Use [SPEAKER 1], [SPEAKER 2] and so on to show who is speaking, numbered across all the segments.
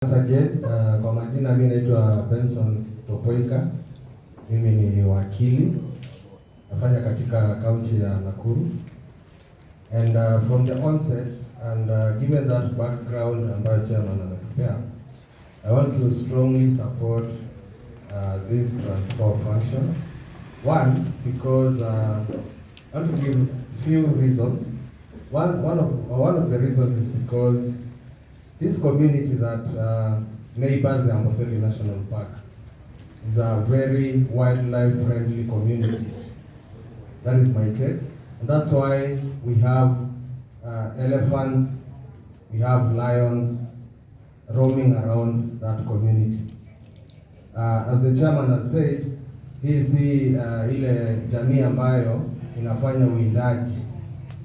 [SPEAKER 1] Sijeny, kwa majina mimi naitwa Benson Topoika. Mimi ni wakili, nafanya katika kaunti ya Nakuru. And from the onset and given that background ambayo chairman ametupea, I want to strongly support these transfer of functions. One, because I want to give few reasons. One of the reasons is because this community that neighbors the Amboseli National Park is a very wildlife-friendly community. That is my take. And that's why we have elephants, we have lions roaming around that community. As the chairman has said, hii si ile jamii ambayo inafanya uwindaji.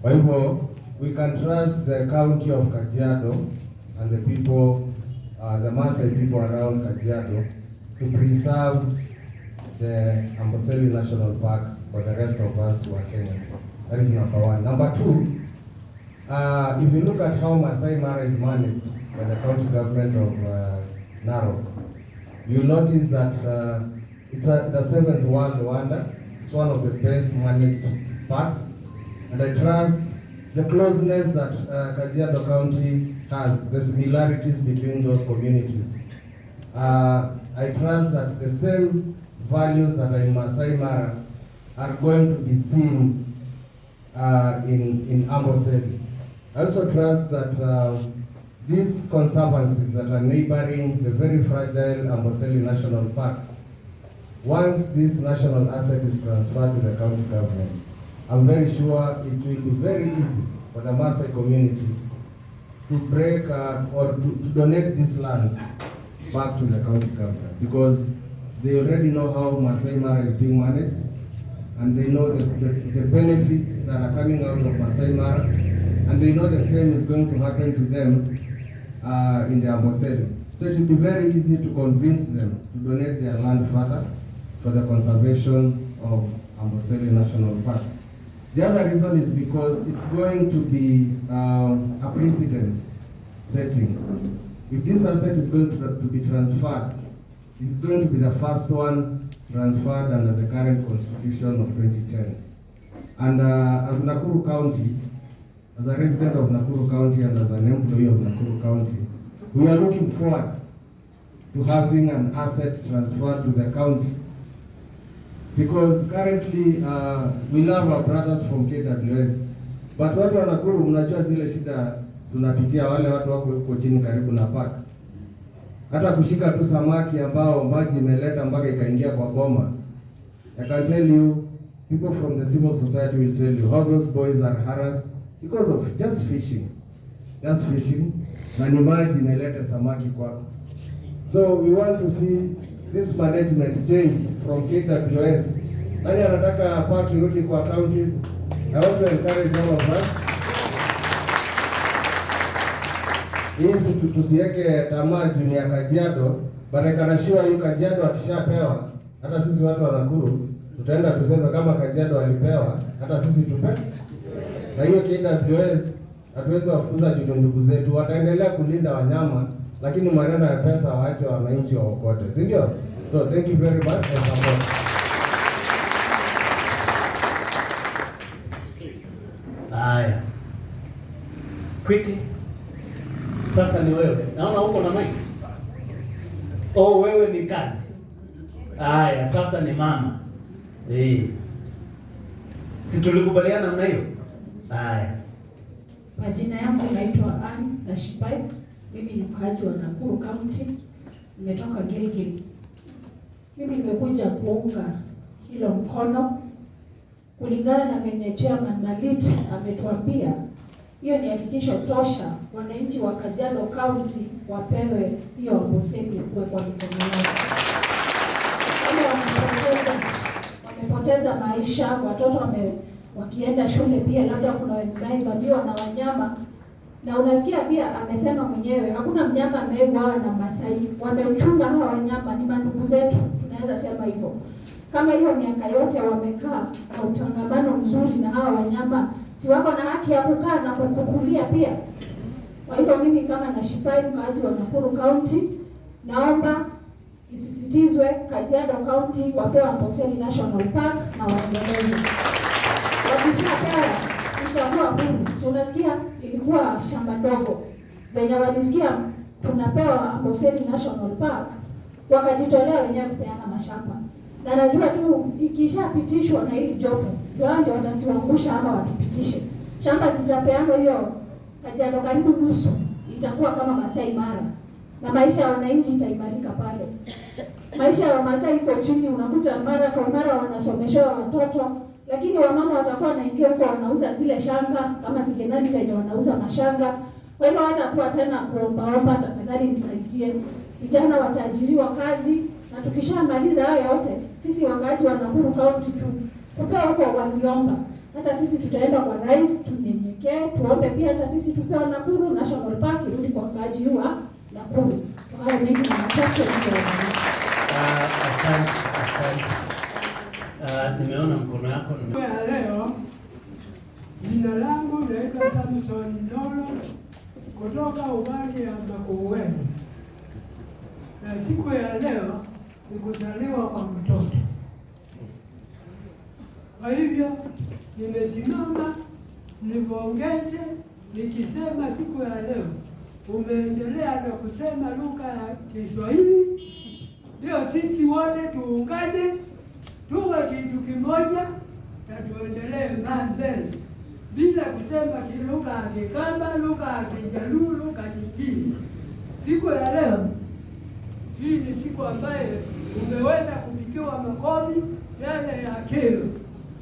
[SPEAKER 1] Kwa hivyo, we can trust the county of Kajiado and the people, the Maasai people around Kajiado to preserve the Amboseli National Park for the rest of us who are Kenyans. That is number one. Number two, if you look at how Masai Mara is managed by the county government of Narok, you notice that it's the seventh world wonder. It's one of the best managed parks, and I trust the closeness that Kajiado County has, the similarities between those communities. I trust that the same values that are in Masai Mara are going to be seen in Amboseli. I also trust that these conservancies that are neighboring the very fragile Amboseli National Park, once this national asset is transferred to the county government, I'm very sure it will be very easy for the Maasai community to break or to donate these lands back to the county government, because they already know how Masai Mara is being managed, and they know the benefits that are coming out of Masai Mara, and they know the same is going to happen to them in the Amboseli. So it will be very easy to convince them to donate their land further for the conservation of Amboseli National Park. The other reason is because it's going to be a precedence setting. If this asset is going to be transferred, it's going to be the first one transferred under the current constitution of 2010. And as Nakuru County, as a resident of Nakuru County and as an employee of Nakuru County, we are looking forward to having an asset transferred to the county. Because currently we love our brothers from KWS, but watu wa Nakuru mnajua zile shida tunapitia, wale watu wako huko chini karibu na park. Hata kushika tu samaki ambao maji imeleta mpaka ikaingia kwa boma. I can tell you, people from the civil society will tell you how those boys are harassed because of just fishing. Just fishing. Na ni maji imeleta samaki kwako. So we want to see this management changed from KWS. Nani anataka park irudi kwa counties? I want to encourage all of us. Hii tusiweke tamaa juu ya Kajiado, but I can assure you Kajiado akishapewa, hata sisi watu wa Nakuru tutaenda tuseme kama Kajiado alipewa, hata sisi tupe. Na hiyo KWS hatuwezi wafukuza juu ndugu zetu, wataendelea kulinda wanyama, lakini maneno ya pesa waache wananchi waokote, si ndio? So thank you very much for support.
[SPEAKER 2] Haya. Quickly. Sasa ni wewe. Naona uko na mic. Oh, wewe ni kazi. Haya, sasa ni mama. Si tulikubaliana namna hiyo? Haya.
[SPEAKER 3] Majina yangu naitwa Ann Nashipai. Mimi ni mkaaji wa Nakuru County. Nimetoka Gilgil. Mimi nimekuja kuunga hilo mkono kulingana na venye chairman Malit ametuambia. Hiyo ni hakikisho tosha wananchi wa Kajiado County wapewe hiyo Amboseli kwa mikono yao. Wamepoteza maisha, watoto wakienda shule pia, labda kuna wanaivamiwa na wanyama. Na unasikia pia amesema mwenyewe hakuna mnyama ameuawa na Masai. Wamechunga hawa wanyama, ni mandugu zetu, tunaweza sema hivyo. Kama hiyo miaka yote wamekaa na utangamano mzuri na hawa wanyama, si wako na haki ya kukaa na kukukulia pia? Kwa hivyo mimi kama Nashipai, mkaaji wa Nakuru County, naomba isisitizwe Kajiado County wapewa Amboseli National Park na waendeleze. Wakishapewa itakuwa huru. So unasikia ilikuwa shamba dogo. Venye walisikia tunapewa Amboseli National Park, wakajitolea wenyewe kupeana mashamba. Na najua tu ikishapitishwa na hili jopo, ndio watatuangusha ama watupitishe. Shamba zitapeanwa hiyo Kajiado karibu nusu, itakuwa kama Masai Mara. Na maisha ya wananchi itaimarika pale. Maisha ya Wamasai iko chini, unakuta mara kwa mara wanasomeshewa watoto, lakini wamama watakuwa wanaingia huko wanauza zile shanga kama Sijenani venye wanauza mashanga. Kwa hivyo hatakuwa tena kuombaomba, tafadhali nisaidie. Vijana wataajiriwa kazi, na tukishamaliza hayo yote, sisi wakaaji wa Nakuru County tu kupewa huko waliomba. Hata sisi tutaenda kwa rais, tunyenyekee, tuombe pia hata sisi tupewe Nakuru National Park irudi kwa wakaaji wa Nakuru. Kwa hayo mengi na machache ndio.
[SPEAKER 2] Asante. Nimeona mkono yako.
[SPEAKER 4] Leo jina langu naitwa Samson Ndolo kutoka ubani ya Makueni. Na siku ya leo ni kuzaliwa kwa mtoto. Kwa hivyo nimesimama nipongeze nikisema siku ya leo umeendelea na kusema lugha ya Kiswahili. Ndio sisi wote tuungane, tuwe kitu kimoja na tuendelee mbele bila kusema lugha ya Kikamba, lugha ya Kijaluo, lugha nyingine. Siku ya leo hii ni siku ambaye umeweza kupigiwa makofi yale ya kilo,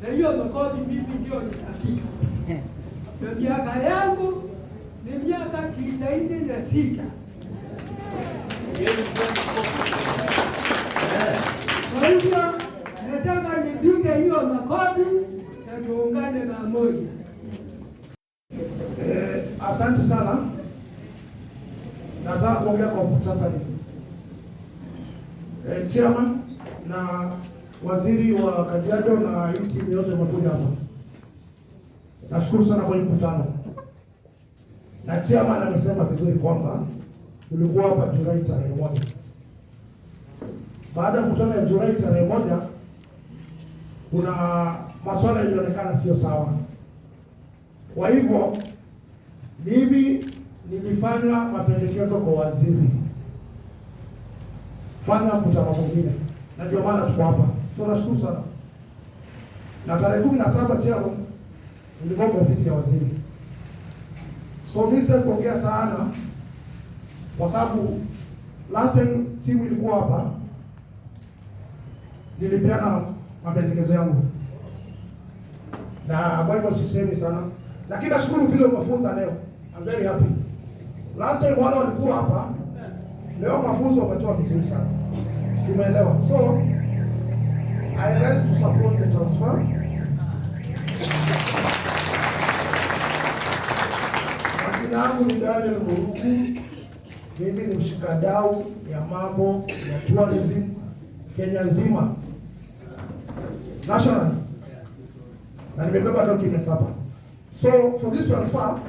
[SPEAKER 4] na hiyo makofi mimi ndio nitapiga. Na miaka yangu ni miaka 96. Kwa hivyo nataka nipige hiyo makofi na tuungane pamoja.
[SPEAKER 5] Asante sana. Nataka kuongea kwa muhtasari. Chairman na waziri wa Kajiado na hii timu yote wamekuja hapa. Nashukuru sana kwa mkutano. Na chairman amesema vizuri kwamba tulikuwa hapa Julai tarehe 1. Baada ya mkutano ya Julai tarehe 1 kuna masuala yalionekana sio sawa. Kwa hivyo mimi nilifanya mapendekezo kwa waziri, fanya mkutano mwingine, na ndio maana tuko hapa. So nashukuru sana. Na tarehe 17 chairman nilikuwa kwa ofisi ya waziri. So mimi sasa kuongea sana kwa sababu last time timu ilikuwa hapa, nilipeana mapendekezo yangu. Na kwa hivyo sisemi sana. Lakini nashukuru vile umefunza leo. I'm very happy. Last time wale walikuwa hapa, leo mafunzo wametoa vizuri sana. Tumeelewa. So I rise to support the transfer. Majina yangu ni Daniel Muruku. Mimi ni mshikadau ya mambo ya tourism Kenya nzima. National. Na nimebeba documents hapa. So for this transfer,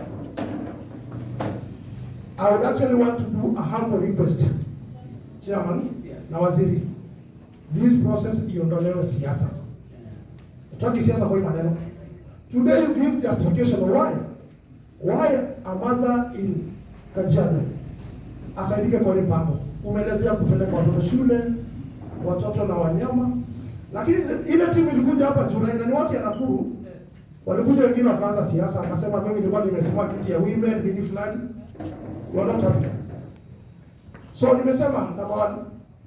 [SPEAKER 5] I would actually want to do a humble request, Chairman na waziri. This process iondolewe siasa. Tutaki siasa kwa maneno. Today you give justification why a mother in Kajiado asaidike kwa mpango. Umeelezea kupeleka watoto shule, watoto na wanyama. Lakini ile timu ilikuja hapa Julai na ni watu ya Nakuru. Walikuja wengine wakaanza siasa, akasema mimi nilikuwa nimesema kiti ya women mini fulani. Wanataka. So nimesema number 1,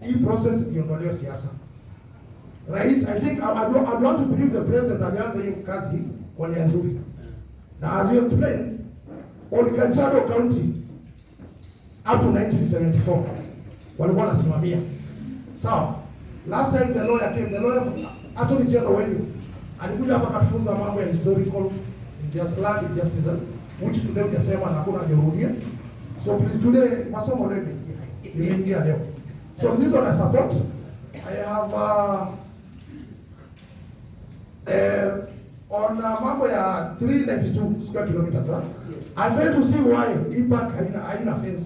[SPEAKER 5] hii process iondolewe siasa. Rais, I think I want to believe the president alianza hii kazi kwa nia nzuri. Na as you explained, on Kajiado County up to 1974 walikuwa wanasimamia. Sawa. Last time the lawyer came, the lawyer Attorney General wenu alikuja hapa katufunza mambo ya historical land injustice, which today unasema na hakuna hajarudia. So please today masomo leo imeingia leo. So this one I support. I have on mambo ya 392 square kilometers. I fail to see why hii park haina fence.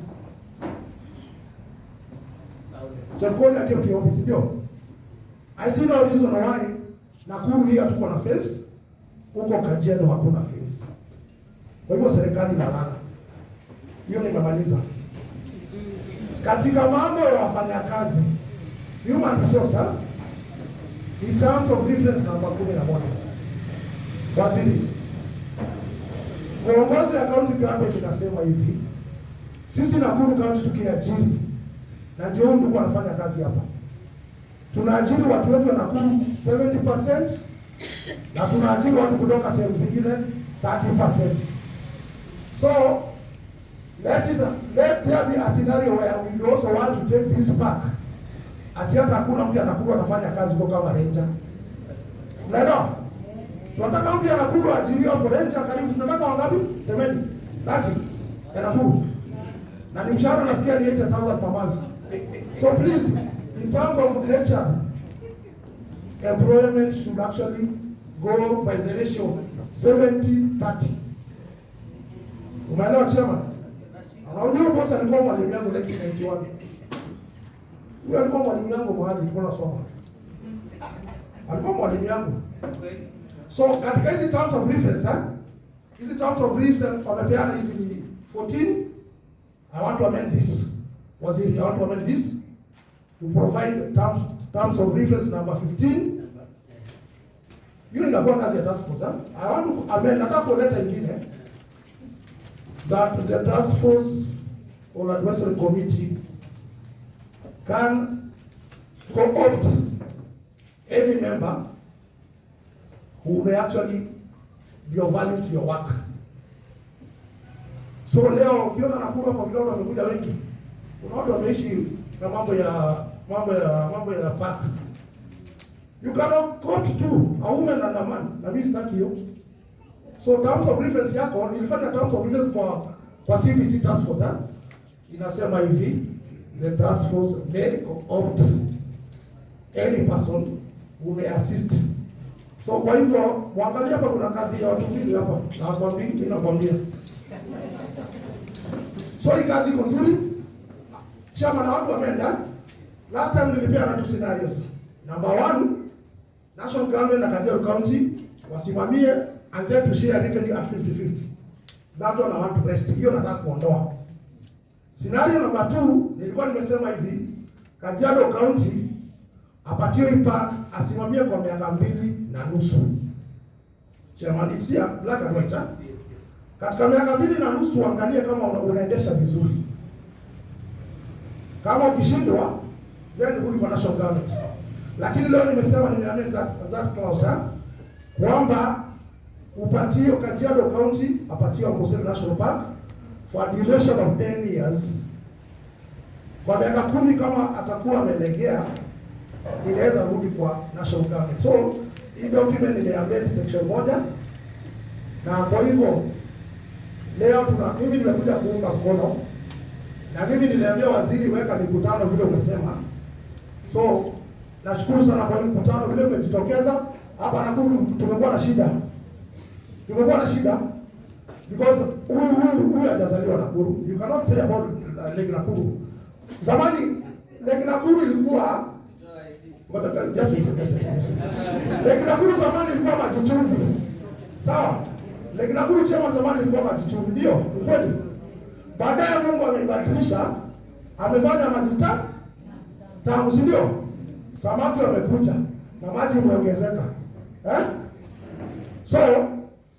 [SPEAKER 5] Chakoni ati kwa office ndio. I see no reason why Nakuru hii hatuko na fence, huko Kajiado hakuna fence. Kwa hivyo serikali inalala. Hiyo nimemaliza. Katika mambo ya wafanyakazi, human resource, in terms of reference namba 11. Waziri, uongozi ya county government inasema hivi, sisi Nakuru county tukiajiri, na ndio ndio wanafanya kazi hapa, tunaajiri watu wetu wa Nakuru 70% na tunaajiri watu kutoka sehemu zingine 30%. So let there be a scenario where we also want to take this back. Ati hata hakuna mtu anakuwa anafanya kazi kwa kama ranger. Unaelewa? Tunataka mtu anakuwa ajiriwa kwa ranger karibu, tunataka wangapi? 70, 30 anakuwa. Na ni mshahara nasikia ni 80,000 per month. So please, in terms of HR, employment should actually go by the ratio of 70-30. Umeelewa chairman? Unajua boss alikuwa mwalimu yangu 1991. Huyo alikuwa mwalimu yangu mahali tulikuwa tunasoma. Alikuwa mwalimu yangu. So katika hizi terms of reference, hizi terms of reference wamepeana hizi ni 14. I want to amend this. Waziri, I want to amend this to provide terms of reference number 15. Hiyo inakuwa kazi ya task force. I want to amend, nataka kuleta ingine that the task force or advisory committee can co-opt any member who may actually be of value to your work. So leo ukiona Nakuru hapo vile wamekuja wengi, kuna watu wameishi na mambo ya park. You cannot court two a woman and a man. Na mimi sitaki hiyo. So terms of reference yako nilifanya terms of reference kwa CBC task force. Inasema hivi, the task force may opt any person who may assist. So kwa hivyo mwangalia hapa kuna kazi ya watu mbili hapa. Nakwambia. So hii kazi iko nzuri. Chama na watu wameenda. Last time nilipea na two scenarios. Number 1, national government na Kajiado County wasimamie and then to share revenue at 50-50. That one I want to rest. Hiyo nataka kuondoa. Scenario number 2, nilikuwa nimesema hivi, Kajiado County apatiwe park asimamie kwa miaka 2.5. Chairman, it's here, black and white. Katika miaka 2.5 tuangalie kama unaendesha vizuri. Kama ukishindwa, then rudi kwa national government. Lakini leo nimesema nimeamend that clause kwamba upatio Kajiado County apatio Amboseli National Park for a duration of 10 years. Kwa miaka 10 kama atakuwa amelegea, inaweza rudi kwa national government. So hii document imeamend section 1, na kwa hivyo leo mimi nimekuja kuunga mkono, na mimi niliambia waziri weka mikutano vile umesema. So nashukuru sana kwa mkutano vile umejitokeza hapa Nakuru. Tumekuwa na shida because huyu hajazaliwa Nakuru. You cannot say about Lake Nakuru. Zamani Lake Nakuru ilikuwa Lake Nakuru zamani ilikuwa maji chumvi. Sawa? Lake Nakuru chema zamani ilikuwa maji chumvi, ndio kweli. Baadaye Mungu ameibadilisha, amefanya maji tamu, si ndio? Samaki wamekuja na maji imeongezeka. So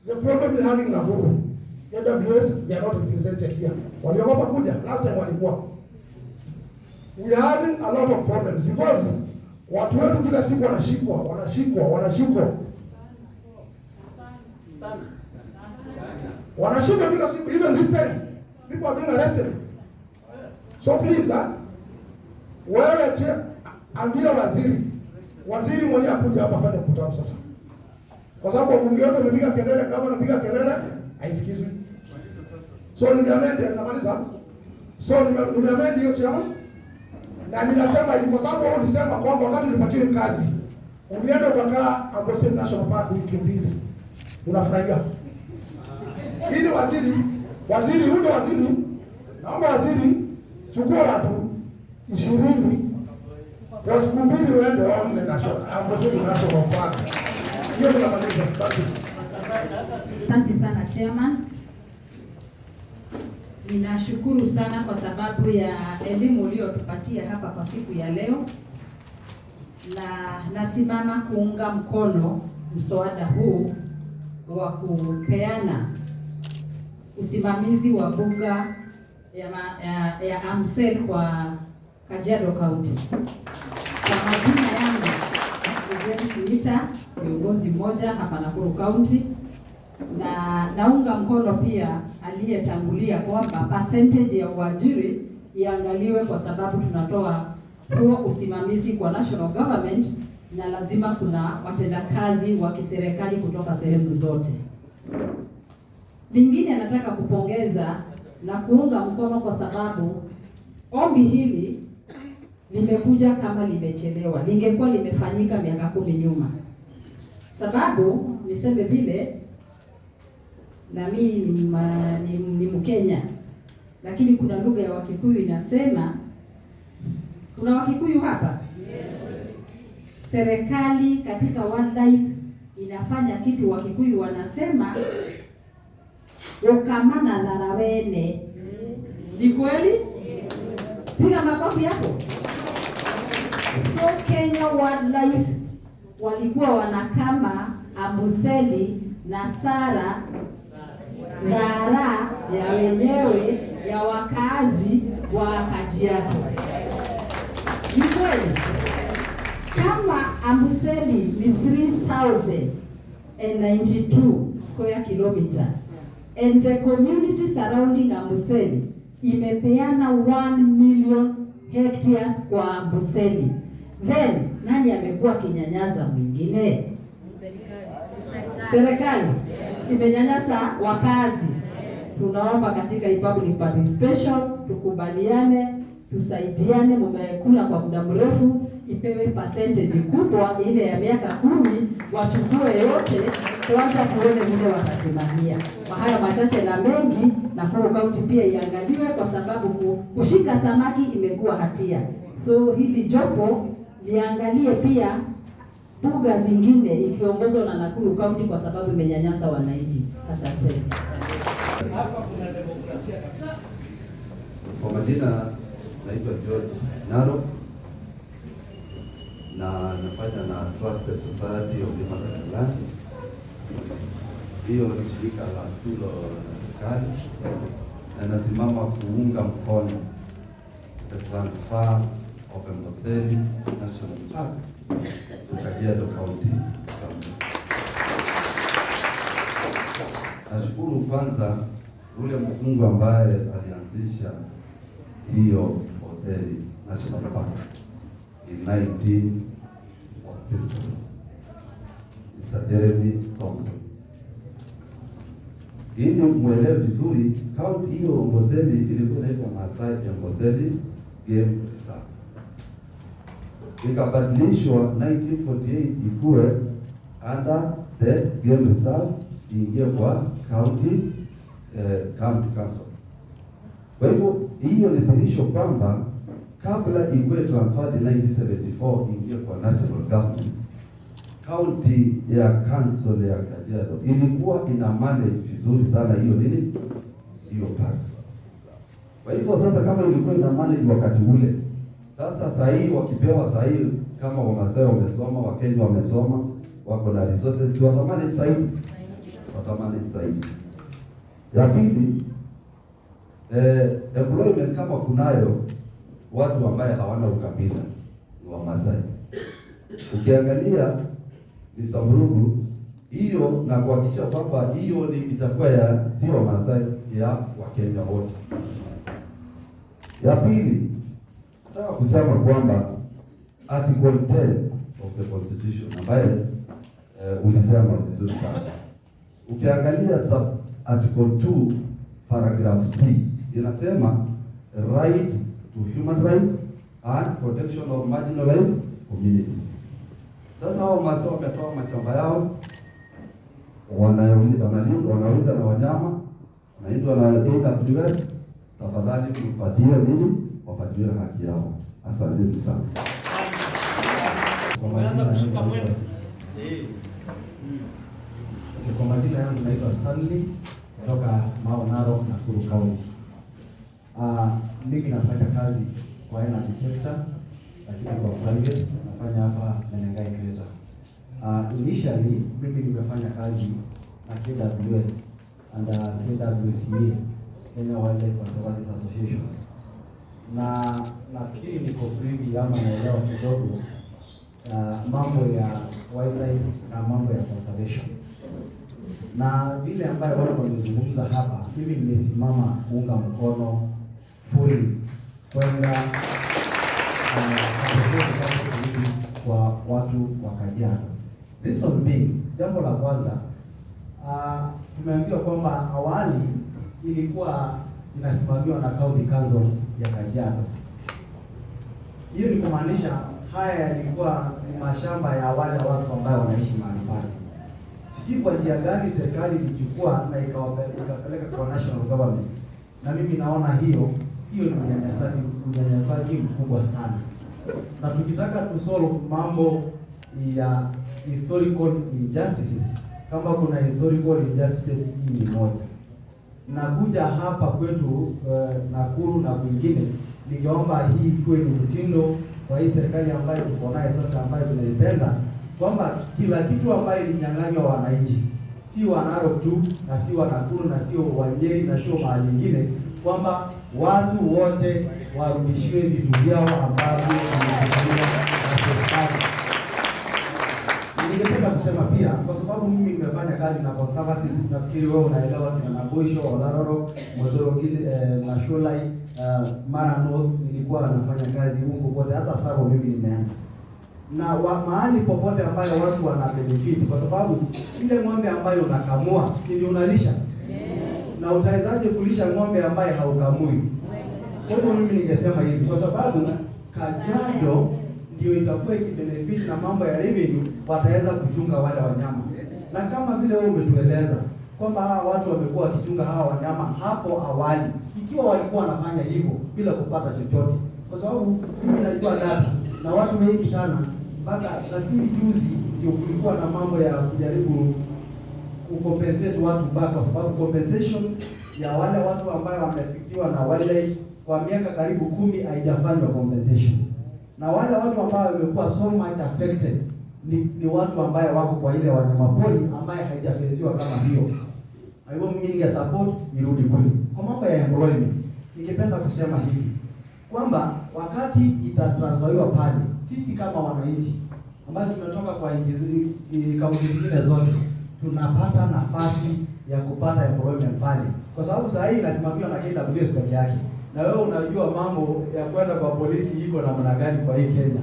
[SPEAKER 5] the problem is having Nakuru. AWS, they are not represented here. Waliogopa kuja, last time walikuwa. We are having a lot of problems because watu wetu kila siku wanashikwa. Wanashikwa kila siku, even this time. People are being arrested. So please, wewe ambia waziri mwenyewe akuja hapa afanye mkutano sasa. Kwa sababu wabunge wote wamepiga kelele, kama anapiga kelele haisikizwi. So namaliza. So nimeamend hiyo chama. Na ninasema hivi kwa sababu wao ulisema kwamba wakati ulipatiwa kazi, ulienda ukakaa Amboseli National Park wiki 2. unafurahia. Ili waziri huyo waziri, naomba waziri chukua watu 20 kwa siku mbili uende waone Amboseli National Park. Hiyo tunamaliza.
[SPEAKER 3] Asante sana chairman. Ninashukuru sana kwa sababu ya elimu uliyotupatia hapa kwa siku ya leo, na nasimama kuunga mkono mswada huu wa kupeana usimamizi wa mbuga ya Amboseli kwa Kajiado County. Kwa majina yangu ni Sijeny, kiongozi mmoja hapa Nakuru County, na naunga mkono pia aliyetangulia kwamba percentage ya uajiri iangaliwe, kwa sababu tunatoa huo usimamizi kwa national government na lazima kuna watendakazi wa kiserikali kutoka sehemu zote. Lingine nataka kupongeza na kuunga mkono kwa sababu ombi hili limekuja kama limechelewa. Lingekuwa limefanyika miaka 10 nyuma. Sababu niseme vile, na mimi ni Mkenya, lakini kuna lugha ya Wakikuyu inasema, kuna Wakikuyu hapa? Serikali katika wildlife inafanya kitu Wakikuyu wanasema ukamana na rawene. Ni kweli? Piga makofi hapo. So Kenya Wildlife walikuwa wanakama Amboseli na Sara ngara ya wenyewe ya wakazi wa Kajiado. Ni kweli? Kama Amboseli ni 3092 square kilometer and the community surrounding Amboseli imepeana 1 million hectares kwa Amboseli, then nani amekuwa kinyanyaza mwingine? Serikali imenyanyasa wakazi. Tunaomba katika public participation tukubaliane, tusaidiane. Mmekula kwa muda mrefu, ipewe percentage kubwa ile ya miaka 10, wachukue yote, kwanza tuone vile watasimamia. Kwa haya machache na mengi, na kwa kaunti pia iangaliwe, kwa sababu kushika samaki imekuwa hatia. So hili jopo liangalie pia mbuga zingine ikiongozwa na Nakuru County, kwa sababu imenyanyasa wananchi. Asante.
[SPEAKER 2] Hapa kuna demokrasia kabisa.
[SPEAKER 6] Kwa majina naitwa George Naro na nafanya na Trusted Society of Human Lands. Hiyo ni shirika la silo na serikali, na nasimama kuunga mkono the transfer of Amboseli National Park to Kajiado County. Nashukuru kwanza ule mzungu ambaye alianzisha hiyo Amboseli National Park in 1906, Mr. Jeremy Thompson. Ili mwelewe vizuri, kaunti hiyo Amboseli ilikuwa inaitwa Masai Amboseli Game Reserve. Ikabadilishwa 1948 ikuwe under the Game Reserve, iingie kwa county council. Kwa hivyo hiyo ni thirisho kwamba kabla ikuwe transferred in 1974 iingie kwa national government, county ya council ya Kajiado ilikuwa ina manage vizuri sana hiyo park. Kwa hivyo sasa, kama ilikuwa ina manage wakati ule, sasa sahii wakipewa sahii, kama Wamasai wamesoma, Wakenya wamesoma, wako na resources, watamanage zaidi. Ya pili, employment, kama kunayo watu ambaye hawana ukabila ni Wamasai. Ukiangalia Mr. Mrugu hiyo, na kuhakikisha kwamba hiyo ni itakuwa ya si Wamasai, ya Wakenya wote. Ya pili, nataka kusema kwamba Article 10 of the Constitution ambaye ulisema vizuri sana. Ukiangalia sub Article 2 paragraph C inasema right to human rights and protection of marginalized communities. Sasa hao Wamasai wametoa mashamba yao, wanawinda na wanyama, wanaitwa na KWS, tafadhali tupatie nini, wapatiwe haki yao. Asante sana.
[SPEAKER 2] Umeanza kushika mwendo.
[SPEAKER 7] Kwa majina yangu naitwa Stanley kutoka Mau Narok, Nakuru County. Mimi nafanya kazi kwa energy sector, lakini kwa private nafanya hapa Menengai Crater. Initially mimi nimefanya kazi na KWS and KWCA, Kenya Wildlife Conservancy Associations. Na nafikiri niko privy ama naelewa kidogo mambo ya wildlife na mambo ya conservation. Na vile ambayo watu wamezungumza hapa, mimi nimesimama kuunga mkono fully kwenda kwa watu wa Kajiado. Reason being, jambo la kwanza, tumeambiwa kwamba awali ilikuwa inasimamiwa na County Council ya Kajiado. Hiyo ni kumaanisha haya yalikuwa ni mashamba ya wale watu ambao wanaishi mahali pale. Sijui kwa njia gani serikali ilichukua na ikapeleka kwa national government. Na mimi naona hiyo ni unyanyasaji mkubwa sana. Na tukitaka tusolve mambo ya historical injustices, kama kuna historical injustice hii ni moja. Nakuja hapa kwetu Nakuru na kwingine, ningeomba hii iwe ni mtindo kwa hii serikali ambayo tuko nayo sasa, ambayo tunaipenda, kwamba kila kitu ambayo ilinyang'anywa wananchi, si wa Narok tu na si wa Nakuru na sio wa Nyeri na sio mahali nyingine, kwamba watu wote warudishiwe vitu vyao ambavyo vimechukuliwa na serikali. Ningependa kusema pia, kwa sababu mimi nimefanya kazi na conservancies, nafikiri wewe unaelewa, kina Naboisho, Olaroro, Modorogili, Mashulai, Mara North, nilikuwa nafanya kazi huko kote, hata Sabo mimi nimeenda. Na mahali popote ambayo watu wana benefit, kwa sababu ile ng'ombe ambayo unakamua, si ndio unalisha? Na utawezaje kulisha ng'ombe ambaye haukamui? Kwa hiyo mimi ningesema hivi, kwa sababu Kajiado ndio itakuwa ikibenefit na mambo ya revenue, wataweza kuchunga wale wanyama. Na kama vile wewe umetueleza kwamba hawa watu wamekuwa wakichunga hawa wanyama hapo awali, ikiwa walikuwa wanafanya hivyo bila kupata chochote, kwa sababu mimi najua data na watu wengi sana, mpaka nafikiri juzi ndio kulikuwa na mambo ya kujaribu kucompensate watu back, kwa sababu compensation ya wale watu ambao wamefikiwa na wildlife kwa miaka karibu 10 haijafanywa compensation. Na wale watu ambao wamekuwa so much affected ni watu ambao wako kwa ile wanyamapori ambaye haijafenziwa kama hiyo. Kwa hivyo mimi ninge support irudi kule. Kwa mambo ya employment, ningependa kusema hivi kwamba wakati itatransferiwa pale, sisi kama wananchi ambao tunatoka kwa kaunti zingine zote tunapata nafasi ya kupata employment pale, kwa sababu saa hii inasimamiwa na KWS peke yake. Na wewe unajua mambo ya kwenda kwa polisi iko namna gani kwa hii Kenya.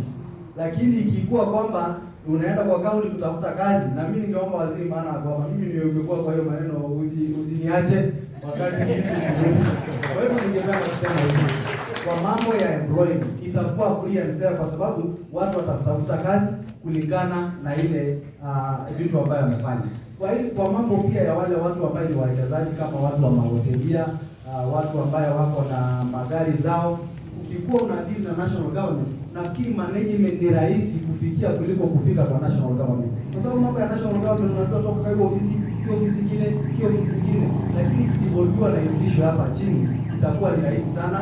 [SPEAKER 7] Lakini ikikuwa kwamba unaenda kwa kaunti kutafuta kazi, na mimi ningeomba waziri, maana kwamba mimi nimekuwa kwa hiyo maneno, usiniache wakati kwa hiyo ningependa kusema hivi, kwa mambo ya employment itakuwa free and fair, kwa sababu watu watatafuta kazi kulingana na ile vitu ambayo wamefanya. Kwa mambo pia ya wale watu ambao ni wawekezaji kama watu wa mahotelia, watu ambao wako na magari zao, ukikuwa una deal na national government, nafikiri management ni rahisi kufikia kuliko kufika kwa national government. Kwa sababu mambo ya national government unatoka toka kwa hiyo ofisi, ofisi nyingine, lakini ikidivolviwa na irudishwe hapa chini, itakuwa ni rahisi sana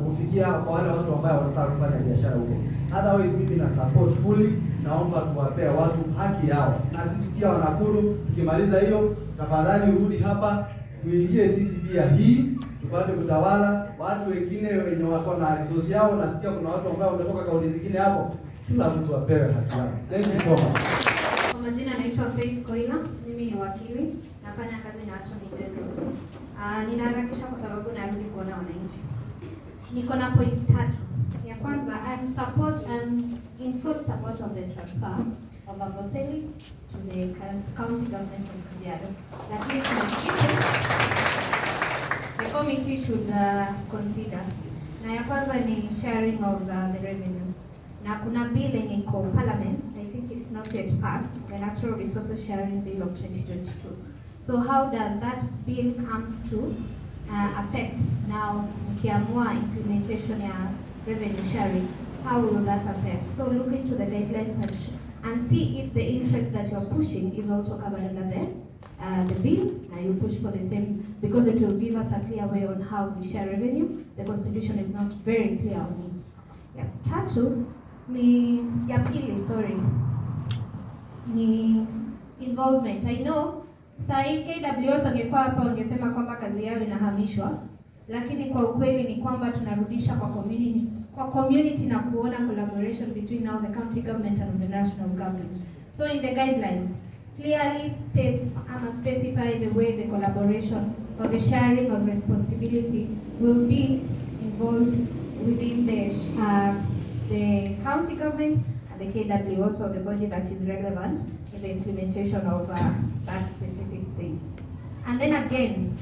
[SPEAKER 7] kufikia kwa wale watu ambao wanataka kufanya biashara huko. Otherwise mimi na support fully, naomba tuwapee watu haki yao. Na sisi pia wa Nakuru, tukimaliza hiyo, tafadhali urudi hapa tuingie sisi pia hii tupate kutawala watu wengine wenye wako na resource yao. Nasikia kuna watu ambao wametoka kaunti zingine hapo, kila mtu apewe haki yake. Thank you so much.
[SPEAKER 8] Kwa majina naitwa Faith Koila, mimi ni wakili, nafanya kazi na Attorney General. Ninaharakisha kwa sababu narudi kuona wananchi. Niko na points 3. Ya kwanza, I'm in full support of the transfer of Amboseli to the county government of Kajiado. Lakini the committee should consider. Na ya kwanza ni sharing of the revenue. na kuna bill yenye iko parliament, I think it's not yet passed, the Natural Resources Sharing Bill of 2022. So how does that bill come to affect now mkiamua implementation ya revenue sharing? How will that affect? So look into the guidelines and see if the interest that you're pushing is also covered under the bill, and you push for the same, because it will give us a clear way on how we share revenue. The constitution is not very clear on it. Yeah. Tatu ni ya pili, sorry, ni involvement. I know sahi KWS wangekuwa hapa wangesema kwamba kazi yao inahamishwa, lakini kwa ukweli ni kwamba tunarudisha kwa community na kuona collaboration between now the county government and the national government. So in the guidelines clearly state and specify the way the collaboration or the sharing of responsibility will be involved within the county government and the KWS, or the body that is relevant in the implementation of that specific thing. And then again,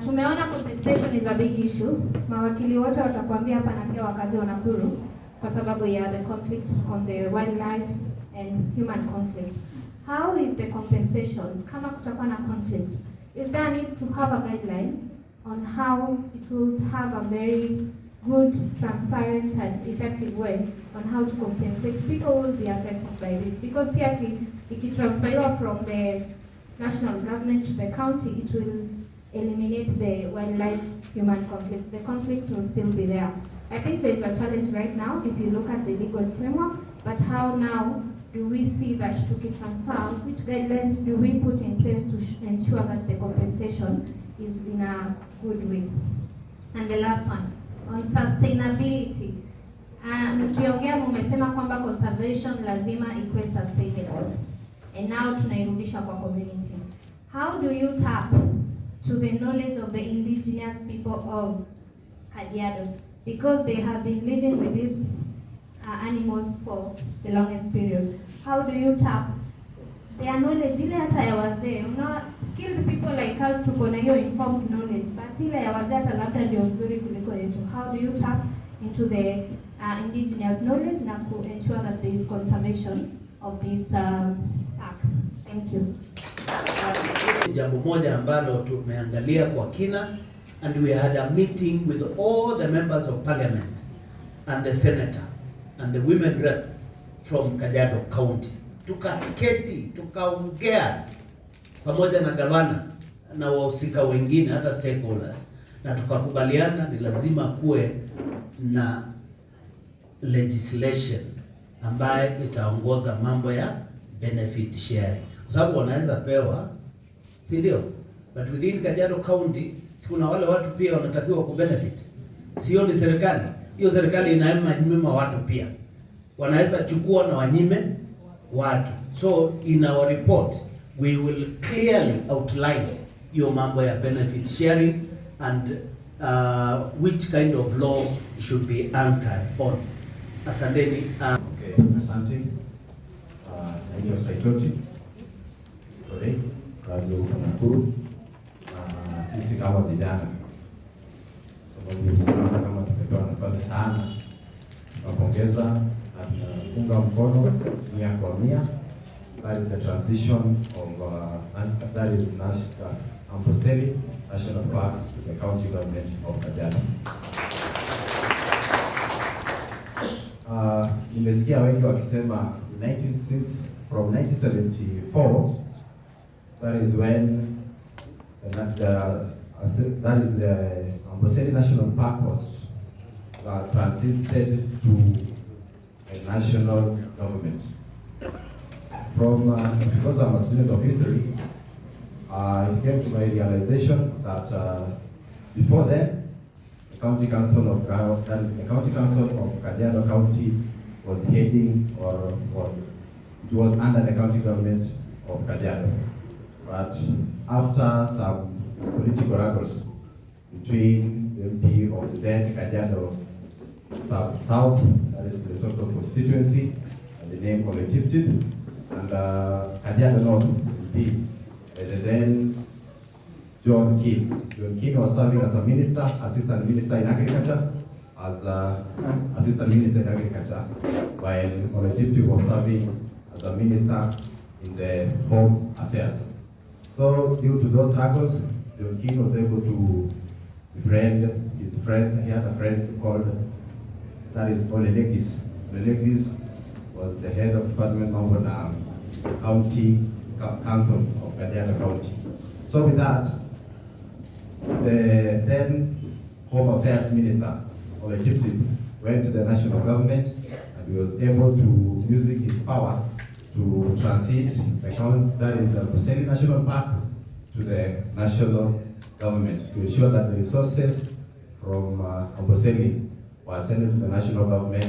[SPEAKER 8] tumeona compensation is a big issue. Mawakili wote watakwambia hapa na pia wakazi wa Nakuru kwa sababu ya the conflict on the wildlife and human conflict. How is the compensation? Kama kutakuwa na conflict, is there a need to have a guideline on how it will have a very good, transparent and effective way on how to compensate people who will be affected by this? Because here, if it transfer from the national government to the county, it will eliminate the wildlife human conflict. The conflict will still be there. I think there's a challenge right now if you look at the legal framework, but how now do we see that to transfer? Which guidelines do we put in place to ensure that the compensation is in a good way? And the last one, on sustainability. Mkiongea mumesema kwamba conservation lazima ikuwe sustainable. And now tunairudisha kwa community. How do you tap to the knowledge of the indigenous people of Kajiado? Because they have been living with these animals for the longest period. How do you tap their knowledge? Ile hata ya wazee, skilled people like us tuko na hiyo informed knowledge, but ile ya wazee hata labda ndio nzuri kuliko yetu. How do you tap into the indigenous knowledge na to ensure that there is conservation of this park? Thank you.
[SPEAKER 2] Jambo moja ambalo tumeangalia kwa kina, and we had a meeting with all the members of parliament and the senator and the women rep from Kajiado County. Tukaketi, tukaongea pamoja na gavana na wahusika wengine, hata stakeholders, na tukakubaliana ni lazima kuwe na legislation ambaye itaongoza mambo ya benefit sharing, kwa sababu wanaweza pewa, si ndio? But within Kajiado County kuna wale watu pia wanatakiwa kubenefit. Sio ni serikali. Hiyo serikali inaema watu pia. Wanaweza chukua na wanyime watu. So in our report we will clearly outline your mambo ya benefit sharing and which kind of law should be anchored on. Asanteni.
[SPEAKER 9] Okay, asante. Naitwa Saitoti Sijeny, Radio Nakuru. Sisi kama vijana, sababu tunaona kama tumetoa nafasi sana, tunapongeza na tunaunga mkono 100%. That is the transition of that is Amboseli National Park to the county government of Kajiado. Nimesikia wengi wakisema from 1974, that is when that is the Amboseli National Park was transited to a national government. Because I'm a student of history, it came to my realization that before then, the county council of Kajiado County was heading, or it was under the county government of Kajiado. But after some political wrangles between the MP of the then Kajiado South, that is the total constituency, and the name of the Tip, and Kajiado North MP, the then John Keane. John Keane was serving as a minister, assistant minister in agriculture, as Assistant Minister in Agriculture, while on a duty was serving as a minister in the Home Affairs. So due to those struggles, John King was able to befriend his friend. He had a friend called, that is Olelegis. Olelegis was the head of Department of County Council of Kajiado County. So with that, the then Home Affairs Minister, Olejiptip, went to the national government and he was able to, using his power, to transit the county, that is the Amboseli National Park, to the national government to ensure that the resources from Amboseli were attended to the national government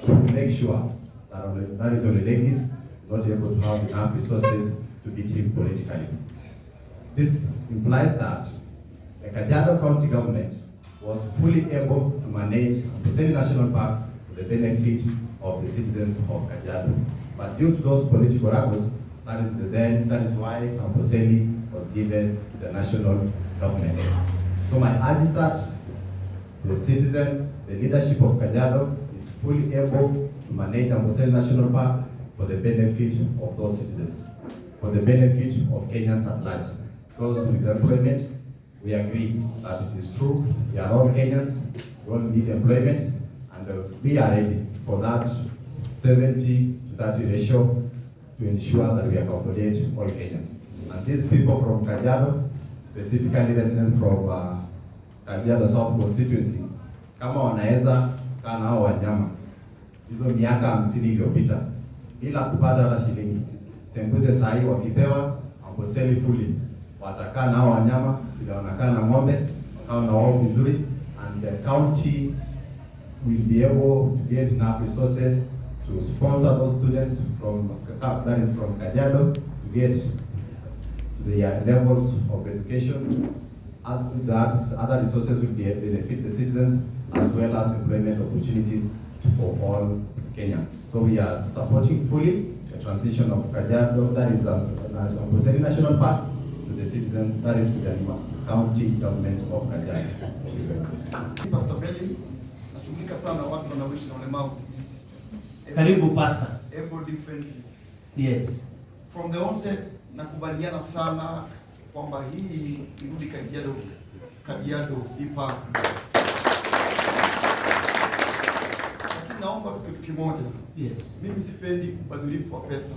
[SPEAKER 9] to make sure that is Olelegis not able to have enough resources to beat him politically. This implies that the Kajiado County government was fully able to manage Amboseli National Park for the benefit of the citizens of Kajiado. But due to those political struggles, that is why Amboseli was given to the national government. So my urge is that the citizen, the leadership of Kajiado is fully able to manage Amboseli National Park for the benefit of those citizens, for the benefit of Kenyans at large. Because with employment, we agree that it is true, we are all Kenyans, we all need employment, and we are ready for that 70-30 ratio to ensure that we accommodate all Kenyans. And these people from Kajiado, specifically residents from Kajiado South constituency, kama wanaweza kaa nao wanyama hizo miaka 50 iliyopita bila kupata hata shilingi, sembuse sahi wakipewa Amboseli fully, watakaa nao wanyama bila wanakaa na ng'ombe, wakawa na wao vizuri, and the county will be able to get enough resources to sponsor those students from Kajiado to get the levels of education, and that other resources will benefit the citizens as well as employment opportunities for all Kenyans. So we are supporting fully the transition of Kajiado, that is Amboseli National Park, to the citizens, that is to the county government of Kajiado.
[SPEAKER 10] Pastor Belly, nashughulika sana watu wanaoishi na ulemavu.
[SPEAKER 2] Karibu Pastor.
[SPEAKER 10] Able differently.
[SPEAKER 2] Yes.
[SPEAKER 10] From the onset nakubaliana sana kwamba hii irudi Kajiado ipa. Lakini naomba kitu kimoja.
[SPEAKER 2] Yes.
[SPEAKER 10] Mimi sipendi ubadhirifu wa pesa.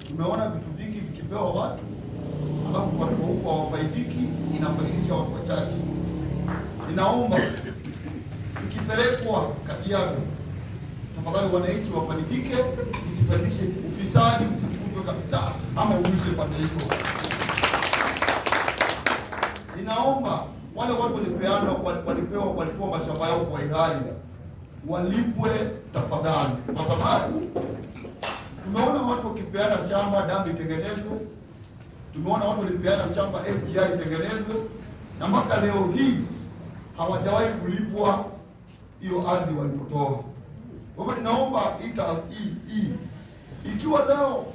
[SPEAKER 10] Tumeona vitu vingi vikipewa watu, alafu watu huko hawafaidiki, inafaidisha watu wachache. Ninaomba ikipelekwa Kajiado, tafadhali wananchi wafaidike, isifaidishe ufisadi ufukuzwe kabisa ama uishe pande hiyo. Ninaomba wale watu walipewa mashamba yao kwa hiari walipwe tafadhali, kwa sababu tumeona watu wakipeana shamba damu itengenezwe, tumeona watu walipeana shamba SGR itengenezwe, na mpaka leo hii hawajawahi kulipwa hiyo ardhi waliotoa. Kwa hivyo ninaomba ikiwa leo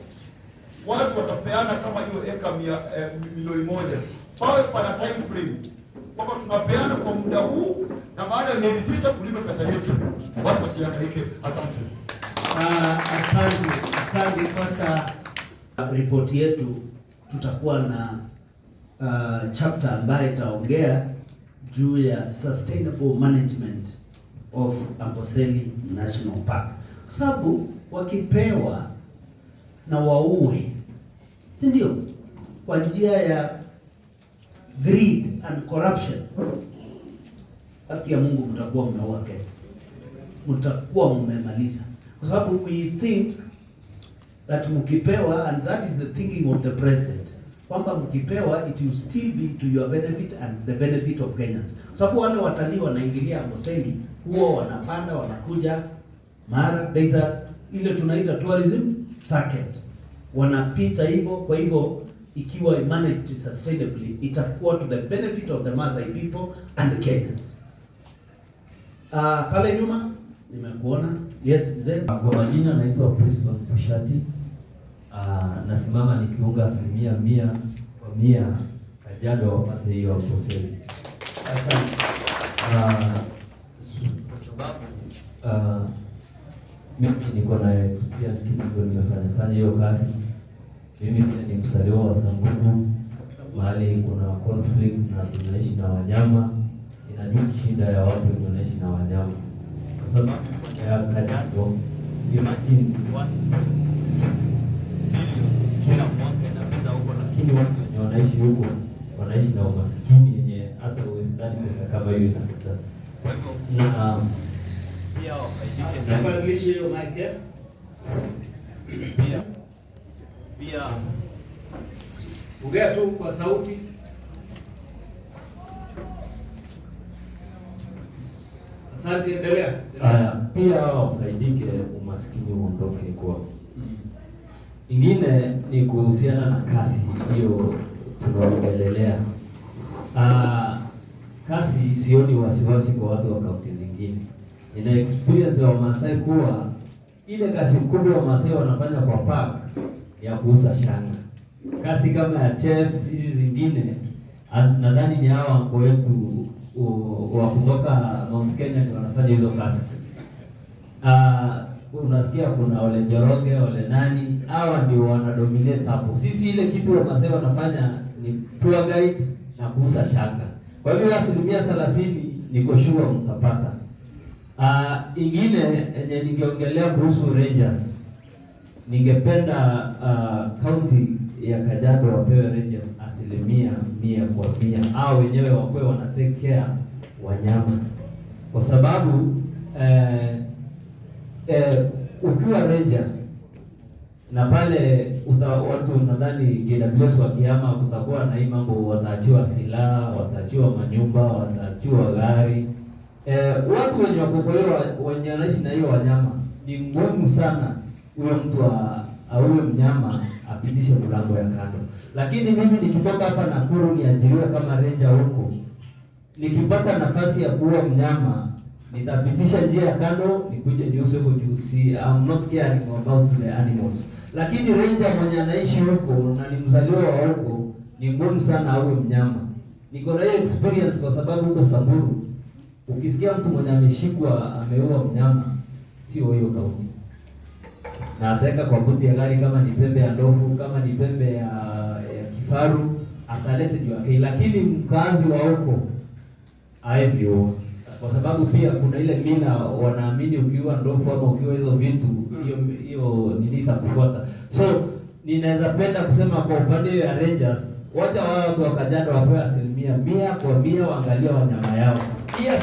[SPEAKER 10] watu watapeana kama hiyo eka milioni 1, pawe pana time frame kwamba tunapeana kwa muda huu na baada ya miezi 6 tulipe pesa yetu, watu wasihangaike. Asante.
[SPEAKER 2] Asante. Sasa ripoti yetu tutakuwa na chapter ambayo itaongea juu ya sustainable management of Amboseli National Park, kwa sababu wakipewa na waue, si ndio, kwa njia ya greed and corruption, haki ya Mungu mtakuwa mmeua Kenya, mtakuwa mmemaliza, kwa sababu we think that mkipewa, and that is the thinking of the president, kwamba mkipewa it will still be to your benefit and the benefit of Kenyans. Kwa sababu wale watalii wanaingilia Amboseli huo wanapanda wanakuja mara there is ile tunaita tourism circuit, wanapita hivyo. Kwa hivyo ikiwa managed sustainably itakuwa to the benefit of the Maasai people and the Kenyans. Pale nyuma nimekuona. Yes, mzee.
[SPEAKER 11] Kwa majina naitwa Preston Pushati. Nasimama nikiunga 100% Kajiado apate hiyo Amboseli.
[SPEAKER 2] Asante.
[SPEAKER 11] sababu mimi niko na experience kidogo, nimefanya hiyo kazi. Mimi pia ni mzaliwa wa Samburu, mahali kuna conflict na tunaishi na wanyama. Inajua shida ya watu wenye wanaishi na wanyama, kwa sababu ya Kajiado, imagine 1.6 bilioni kila mwaka inapita huko, lakini watu wenye wanaishi huko wanaishi na umaskini yenye hata uwezekani pesa kama hiyo inapita. Kwa hivyo na pia wafaidike
[SPEAKER 2] hiyo mic
[SPEAKER 11] pia
[SPEAKER 2] ongea tu kwa sauti. Asante, endelea.
[SPEAKER 11] Pia wafaidike, umaskini uondoke kwao. Ingine ni kuhusiana na kasi hiyo tunaongelelea. Kasi sioni wasiwasi kwa watu wa kaunti zingine. Ina experience wa Masai kuwa ile kasi kubwa wa Masai wanafanya kwa park ya kuuza shanga. Kasi kama ya chefs hizi zingine nadhani ni hao anko wetu wa kutoka Mount Kenya ndio wanafanya hizo kasi. Unasikia kuna ole Njoroge, ole nani, hawa ndio wanadominate hapo. Sisi ile kitu wa Masai wanafanya ni tour guide na kuuza shanga. Kwa hivyo 30% niko sure mtapata. Ingine yenye ningeongelea kuhusu Rangers. Ningependa county ya Kajiado wapewe Rangers 100%. Hao wenyewe wapewe wana take care wanyama. Kwa sababu ukiwa ranger na pale watu nadhani KWS wakiama kutakuwa na hii mambo, wataachiwa silaha, wataachiwa manyumba, wataachiwa gari. Watu wenye wakokolewa wenye wanaishi na hiyo wanyama, ni ngumu sana huyo mtu huyo mnyama apitishe mlango ya kando. Lakini mimi nikitoka hapa Nakuru niajiriwe kama ranger huko, nikipata nafasi ya kuua mnyama nitapitisha njia ya kando, nikuje niuse huko juu. I'm not caring about the animals. Lakini ranger mwenye anaishi huko na ni mzaliwa wa huko, ni ngumu sana aue mnyama. Niko na hiyo experience kwa sababu huko Samburu ukisikia mtu mwenye ameshikwa ameua mnyama, sio hiyo kaunti, na ataweka kwa buti ya gari, kama ni pembe ya ndovu, kama ni pembe ya kifaru, atalete juu yake. Lakini mkazi wa huko haezi huo, kwa sababu pia kuna ile mila wanaamini ukiua ndovu ama ukiua hizo vitu, hiyo nini itakufuata. So ninaweza penda kusema kwa upande ya Rangers, wacha watu wa Kajiado wapewe 100% waangalia wanyama yao. Hii 30%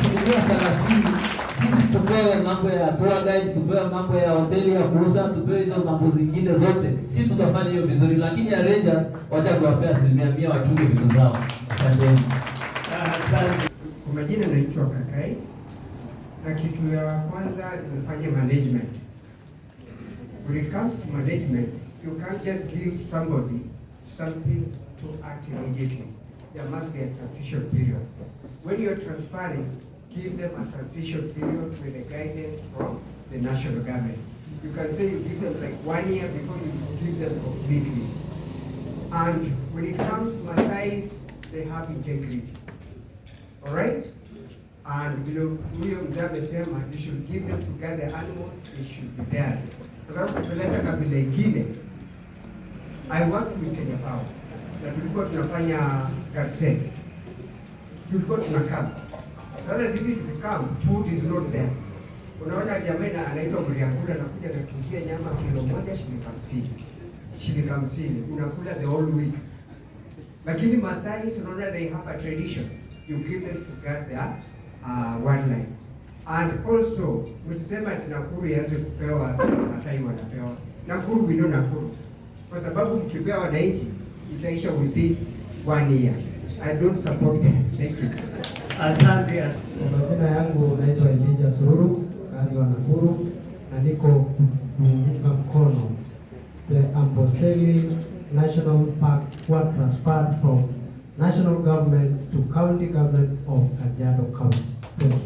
[SPEAKER 11] sisi tupewe mambo ya tour guide, tupewe mambo ya hoteli ya kuuza, tupewe hizo mambo zingine zote. Sisi tutafanya hiyo vizuri, lakini ya Rangers wacha tuwape 100% wachunge vitu zao. Asanteni.
[SPEAKER 2] Asante.
[SPEAKER 4] Kwa majina naitwa Kakai, na kitu ya kwanza nimefanya management. When it comes to management, you can't just give somebody something to act immediately. There must be a transition period. When you're transferring, give them a transition period with the guidance from the national government. You can say you give them like 1 year before you give them completely. And when it comes to Masais, they have integrity. Alright? And William Mzee sema you should give them to guide the animals, they should be theirs. Kwa sababu kupeleka kabila ingine, I worked with Kenya Power. Na tulikuwa tunafanya Garsen. Tulikuwa tunakam. Sasa sisi tukikam, food is not there. Unaona jamaa anaitwa Mriangula anakuja na kuzia nyama kilo 1 shilingi 50. Shilingi 50. Unakula the whole week. Lakini Masai, unaona they have a tradition. You give them to guard their wildlife. And also, msisema ati Nakuru ianze kupewa, Masai wanapewa. Nakuru, we know Nakuru. Kwa sababu mkipewa wananchi, itaisha within 1 year. I don't support them. Thank you.
[SPEAKER 2] Asante.
[SPEAKER 12] Kwa majina yangu naitwa Elijah Sururu, kazi wa Nakuru, na niko kuunga mkono the Amboseli National Park was transferred from national government to county government of Kajiado County. Thank you.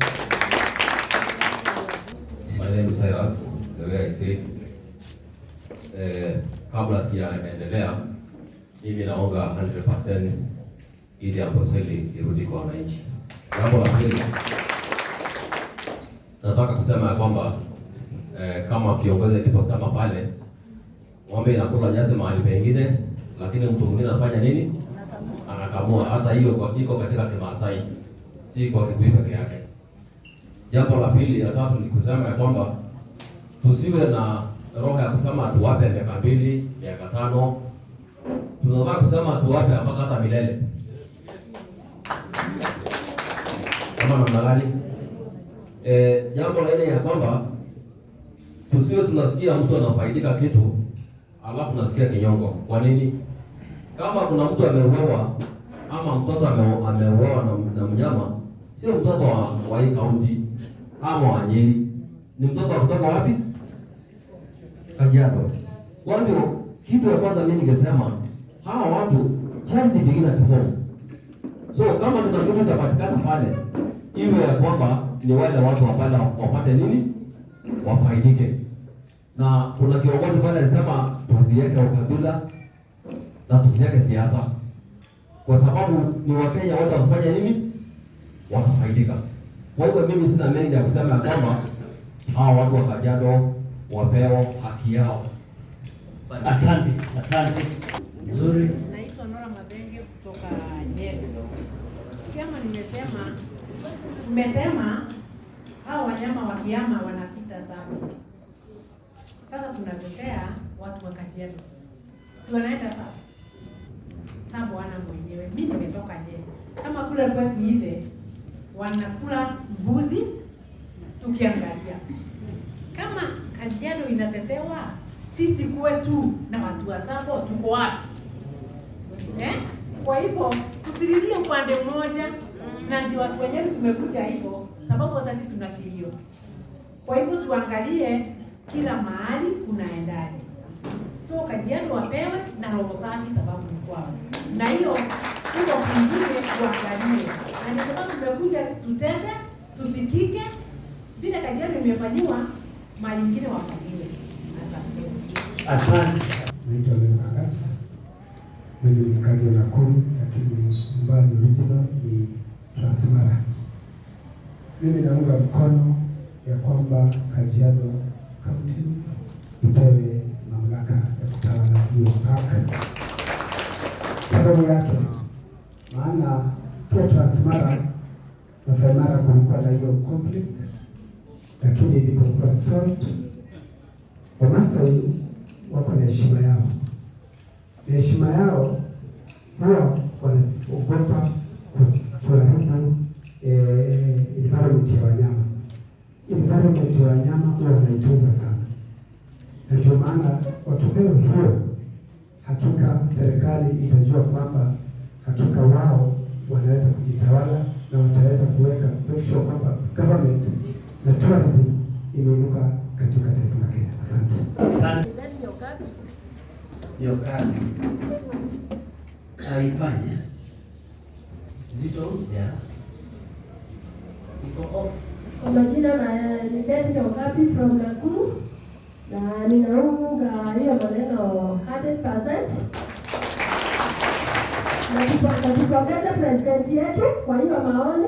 [SPEAKER 13] My name is Cyrus, the way I say. Kabla sijaendelea, mimi naomba 100% ili Amboseli irudi kwa wananchi. Jambo la pili, nataka kusema ya kwamba kama kiongozi aliposema pale, ng'ombe inakula nyasi mahali pengine, lakini mtu mwingine anafanya nini? Anakamua. Hata hiyo iko katika Kimasai, si kwa Kikuyu peke yake. Jambo la pili, la tatu ni kusema ya kwamba tusiwe na roho ya kusema tuwape miaka 2, miaka 5. Tunataka kusema tuwape mpaka hata milele. Kama namna gani? Jambo la nne ya kwamba tusiwe tunasikia mtu anafaidika kitu alafu nasikia kinyongo. Kwa nini? Kama kuna mtu ameuawa ama mtoto ameuawa na mnyama, sio mtoto wa hii kaunti ama wa Nyeri, ni mtoto wa kutoka wapi? Kajiado. Kwa hiyo kitu ya kwanza mimi ningesema hawa watu charity begin at home. So kama kuna kitu kitapatikana pale, iwe ya kwamba ni wale watu wapate nini? Wafaidike. Na kuna kiongozi pale alisema tusiweke ukabila na tusiweke siasa, kwa sababu ni Wakenya wote watafanya nini? Watafaidika. Kwa hivyo mimi sina mengi ya kusema ya kwamba hawa watu wa Kajiado wapewa haki yao.
[SPEAKER 2] Asante. Nzuri.
[SPEAKER 14] Naitwa Nora Mabenge kutoka Nyeri. Chama nimesema hao wanyama wa kiama wanapita sana. Sasa tunatetea watu wa Kajiado. Si wanaenda sawa? Sababu wana mwenyewe. Mimi nimetoka Nyeri. Kama kule kwetu ile wanakula mbuzi tukiangalia. Kama Kajiado inatetewa, sisi kwetu na watu wa Sabo tuko wapi? Kwa hivyo tusililie upande mmoja, na ndio watu wenyewe tumekuja hivyo sababu hata sisi tuna kilio. Kwa hivyo tuangalie kila mahali kunaendaje. So Kajiado wapewe na roho safi sababu ni kwao. Na hiyo ndio kingine tuangalie. Na ndio sababu tumekuja tutende, tusikike bila Kajiado imefanywa mali nyingine wafanyiwe.
[SPEAKER 2] Asante.
[SPEAKER 15] Naitwa Leonagas. Mimi ni mkazi wa Nakuru, lakini nyumbani original ni Transmara. Mimi naunga mkono ya kwamba Kajiado County ipewe mamlaka ya kutawala hiyo park. Sababu yake, maana pia Transmara na Samara kulikuwa na hiyo conflict, lakini ilipokuwa solved, Wamasai wako na heshima yao. Na heshima yao huwa wanaogopa kuharibu environment ya wanyama. Environment ya wanyama huwa wanaitunza sana. Na ndio maana wakipewa hiyo, hakika serikali itajua kwamba hakika wao wanaweza kujitawala na wataweza kuweka make sure kwamba government na tourism imeinuka katika taifa la Kenya. Asante.
[SPEAKER 2] Yokani. Haifanya. Zito ya. Iko off.
[SPEAKER 16] Kwa majina na ni Betty Okapi from Nakuru, na ninaunga hiyo maneno 100%. Na tupongeze president yetu kwa hiyo maoni,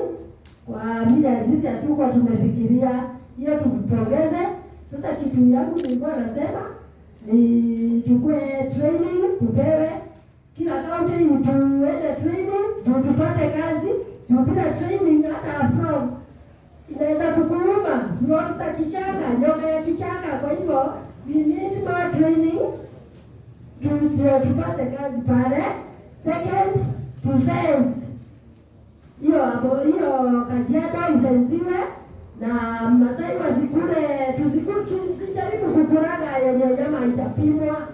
[SPEAKER 16] kwa vile sisi hatuko tumefikiria hiyo, tumpongeze. Sasa kitu yangu nilikuwa nasema ni tukue training, tupewe kila kaunti tuende training, tupate kazi. Tupata training hata from inaweza kukuuma from sa kichanga, nyoka ya kichanga. Kwa hivyo we need more training tupate kazi pale. Second, to fence hiyo Kajiado ifensiwe na Masai wasikule, tusijaribu kukuraga yenye nyama haijapimwa,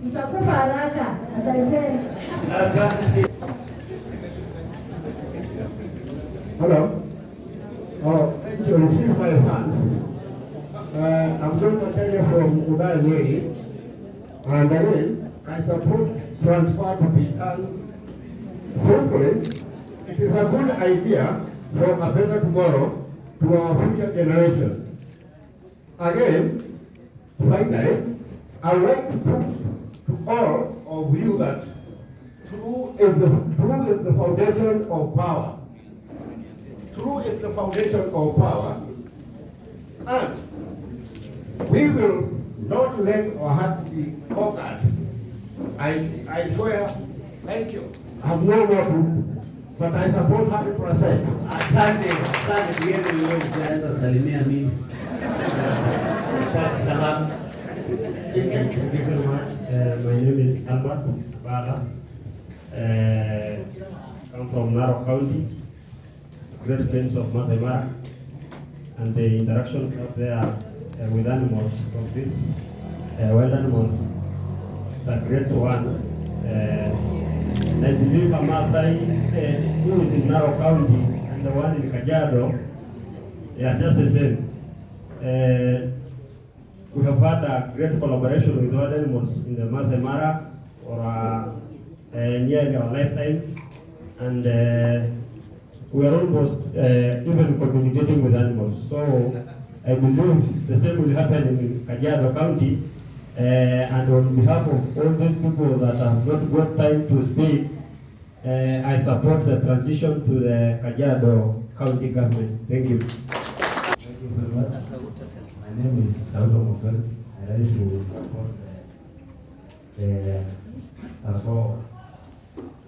[SPEAKER 16] tutakufa haraka. Asante.
[SPEAKER 5] Hello. Thank you. Receive my thanks. I'm John Masenya from Udai Nyeri, and again, I support transfer to be done. Simply, it is a good idea for a better tomorrow to our future generation. Again, finally, I would like to prove to all of you that truth is the foundation of power. Truth is the foundation of power.
[SPEAKER 17] And we will not let our heart be conquered. I swear, thank you. I have no more to, but I support 100%.
[SPEAKER 2] Asante, asante kieni wewe mzee salimia mimi. Salam.
[SPEAKER 18] Thank you very much. My name is Albert Bala. I'm from Narok County, Great Plains of Masai Mara, and the interaction up there with animals of these wild animals is a great one. I believe a Masai who is in Narok County and the one in Kajiado, they are just the same. We have had a great collaboration with wild animals in the Masai Mara for nearly our lifetime, and we are almost even communicating with animals. So I believe the same will happen in Kajiado County. And on behalf of all those people that have not got time to speak, I support the transition to the Kajiado County government. Thank you.
[SPEAKER 19] Thank you very much. My name is Saulo Mokel. I like to support the transfer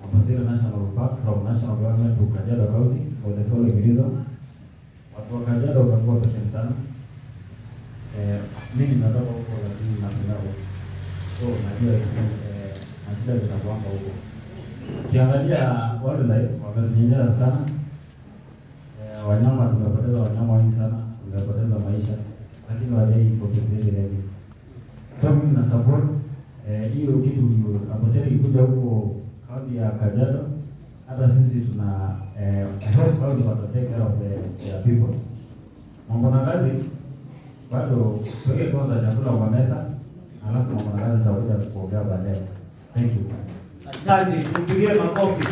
[SPEAKER 19] Amboseli National Park from national government to Kajiado County for the following reason. Watu wa Kajiado wamekuwa patient sana. Mimi natoka huko lakini nasema huko. So najua shida zinakuanga huko. Ukiangalia wildlife wamenyanyasa sana. Wanyama tumepoteza wanyama wengi sana, tumepoteza maisha, lakini wajai poteza ile leo. So mimi na support hiyo kitu Amboseli ikikuja huko kaunti ya Kajiado, hata sisi tuna help how to take care of the people. Mambo na kazi bado tuweke kwanza chakula kwa meza, alafu mambo na kazi tutakuja kuongea baadaye. Thank you.
[SPEAKER 2] Asante, tupigie makofi.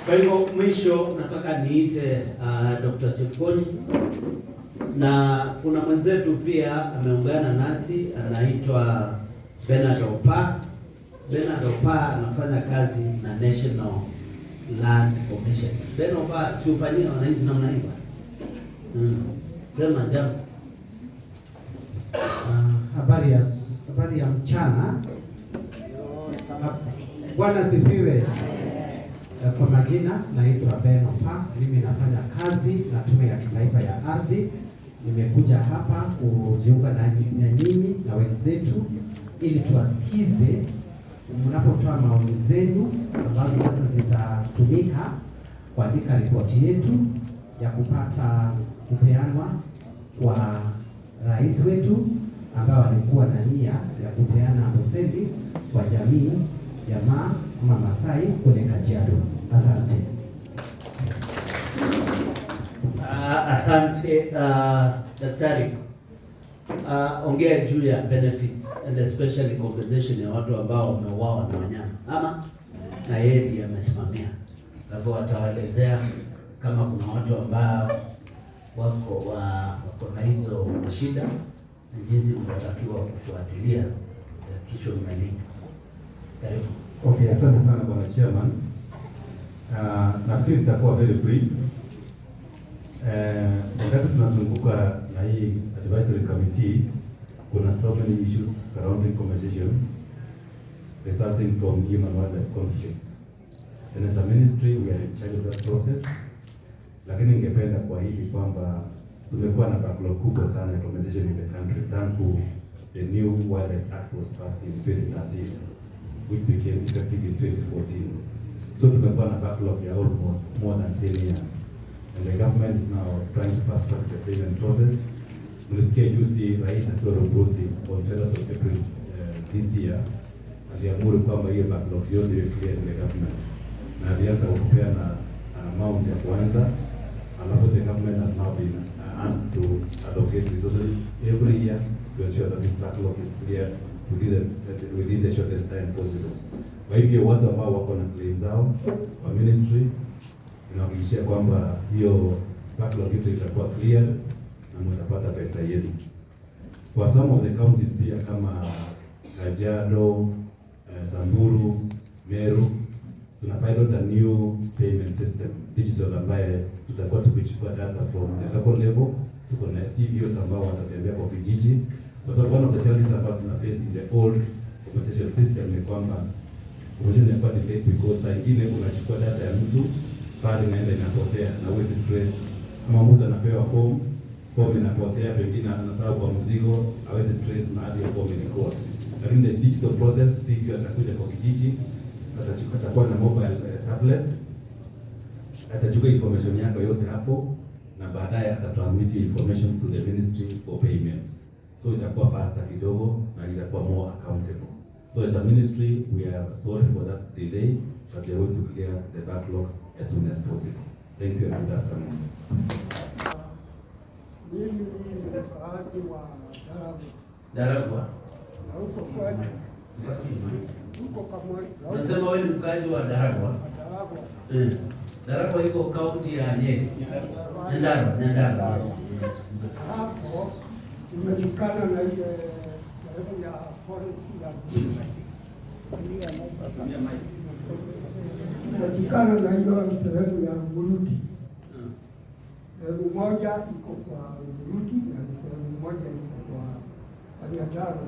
[SPEAKER 2] Kwa hivyo mwisho nataka niite Dr. Sijeny, na kuna mwenzetu pia ameungana nasi anaitwa Bernard Opa. Bernard Opa anafanya kazi na National Land Commission. Bernard Opa, si ufanyie wananchi namna hiyo? Sema jambo.
[SPEAKER 20] Habari ya mchana. Bwana sifiwe. Kwa majina naitwa Ben Opa. Mimi nafanya kazi na Tume ya Kitaifa ya Ardhi. Nimekuja hapa kujiunga na nyinyi na wenzetu ili tuwasikize mnapotoa maoni zenu ambazo sasa zitatumika kuandika ripoti yetu ya kupeanwa kwa rais wetu ambao alikuwa na nia ya kupeana Amboseli kwa jamii ya Masai kule Kajiado. Asante.
[SPEAKER 2] Asante daktari. Ongea juu ya benefits and especially compensation ya watu ambao wameuawa na wanyama ama na yeye ndiye amesimamia. Kwa hivyo atawaelezea kama kuna watu ambao wako na hizo shida na jinsi mnatakiwa kufuatilia kisho mmelinda. Karibu.
[SPEAKER 21] Okay, asante sana bwana chairman. Nafikiri nitakuwa very brief. Wakati tunazunguka na hii advisory committee, kuna so many issues surrounding compensation resulting from human wildlife conflicts. And as a ministry, we are in charge of that process. Lakini ningependa kwa hili kwamba tumekuwa na backlog kubwa sana ya compensation in the country tangu the new Wildlife Act was passed in 2013, which became effective in 2014. So tumekuwa na backlog ya almost more than 10 years. And the government is now trying to fast track the payment process. Mlisikia juzi rais akiwa Rugruti on 12th of April this year aliamuru kwamba hiyo backlog yote iwe clear in the government. Na alianza kupea na amount ya kwanza, alafu the government has now been asked to allocate resources every year to ensure that this backlog is clear within the shortest time possible. Kwa hivyo watu ambao wako na claims zao kwa ministry inahakikishia kwamba hiyo backlog yote itakuwa clear na mtapata pesa yenu. For some of the counties pia kama Kajiado, Samburu, Meru, tuna pilot a new payment system digital ambaye tutakuwa tukichukua data from the local level tuko na CVOs ambao watatembea kwa vijiji, kwa sababu one of the challenges about tuna face in the old compensation system ni kwamba compensation inakuwa delayed because saa ingine unachukua data ya mtu pale inaenda inapotea na huwezi trace. Kama mtu anapewa form inapotea, pengine anasahau kwa mzigo, hawezi trace mahali ya form ilikuwa. Lakini the digital process, CV atakuja kwa kijiji, atakuwa na mobile tablet, atachukua information yako yote hapo na baadaye atatransmit information to the ministry for payment. So itakuwa faster kidogo na itakuwa more accountable. So as a ministry, we are sorry for that delay, but we are going to clear the backlog as soon as possible. Thank you and good afternoon.
[SPEAKER 4] Mimi ni mkaaji wa
[SPEAKER 2] Daragwa.
[SPEAKER 4] Na huko kwani? Huko Kamwari.
[SPEAKER 2] Unasema wewe ni mkaaji wa Daragwa?
[SPEAKER 4] Daragwa.
[SPEAKER 2] Daragwa iko kaunti ya Nyeri. Nyandarua.
[SPEAKER 4] Hapo imeshikana na ile sehemu ya forest ya imeshikana na hiyo sehemu ya Buruti. Sehemu moja iko kwa Buruti na sehemu moja iko kwa Nyandarua.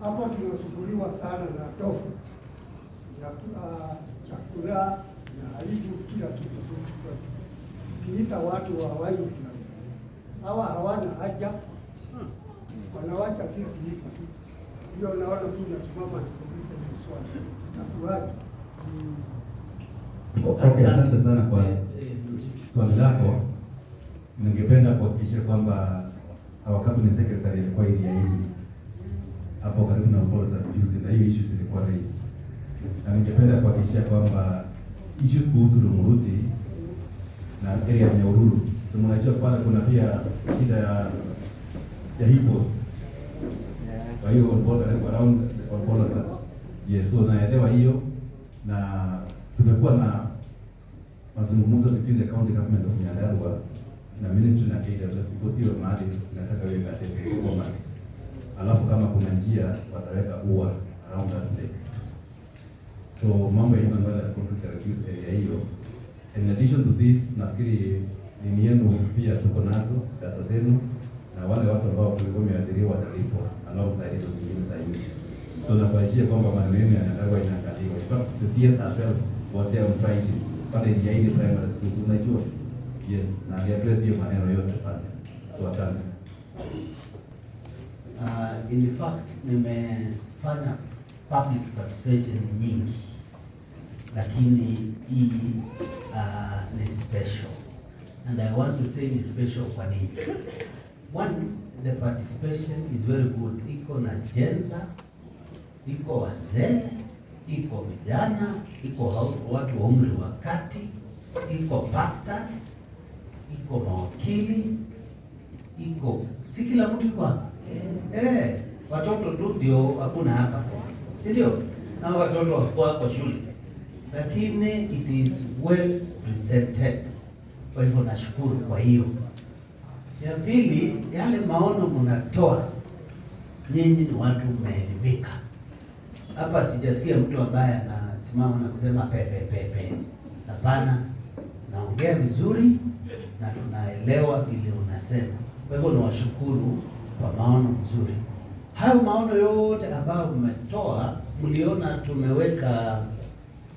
[SPEAKER 4] Hapo tunasumbuliwa sana na tofu, chakula na halifu kila kitu. Kiita watu wa waini hawa hawana haja, wanawacha sisi hivi. Hiyo naona mimi nasimama nikuulize swali, itakuwaje?
[SPEAKER 21] Okay, asante sana kwa swali lako. Ningependa kuhakikisha kwamba our company secretary alikuwa ili yaini hapo karibu na Amboseli juzi, na hiyo issues zilikuwa raised, na ningependa kuhakikisha kwamba issues kuhusu Lumuruti na area ya Nyahururu, so mnajua pale kuna pia shida ya hippos, kwa hiyo on border around on border. Yes, so naelewa hiyo, na tumekuwa na mazungumzo between the county government of Nyandarua na ministry na KWS, because hiyo mahali nataka wewe kaseme kwa alafu kama kuna njia wataweka ua around that lake. So mambo hiyo ndio ya conflict reduce area hiyo. In addition to this, nafikiri ni yenu pia tuko nazo data zenu na wale watu ambao walikuwa wameathiriwa watalipwa alongside hizo zingine sahihi. So nakuhakikishia kwamba maneno yenu yanatakuwa inaangaliwa. In fact, the CS herself was there on Friday pale Sijeny primary school, unajua. Yes, na address hiyo maneno yote pale. So asante.
[SPEAKER 2] In fact, nimefanya public participation nyingi, lakini hii ni special, and I want to say ni special kwa nini. One, the participation is very good. Iko na gender, iko wazee, iko vijana, iko watu wa umri wa kati, iko pastors, iko mawakili, iko si kila mtu iko hapa. Watoto tu ndio hakuna hapa, si ndio? Na watoto wako shule, lakini it is well presented. Kwa hivyo nashukuru kwa hiyo. Ya pili, yale maono mnatoa nyinyi ni watu mmeelimika. Hapa sijasikia mtu ambaye anasimama na kusema pepe. Hapana, naongea vizuri na tunaelewa vile unasema. Kwa hivyo nawashukuru kwa maono mzuri. Hayo maono yote ambayo mmetoa, mliona tumeweka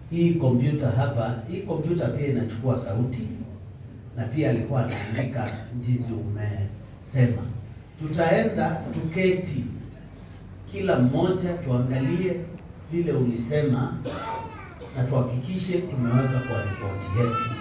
[SPEAKER 2] hii kompyuta hapa. Hii kompyuta pia inachukua sauti na pia alikuwa anaandika jinsi umesema. Tutaenda tuketi kila mmoja tuangalie vile ulisema na tuhakikishe tumeweka kwa ripoti yetu.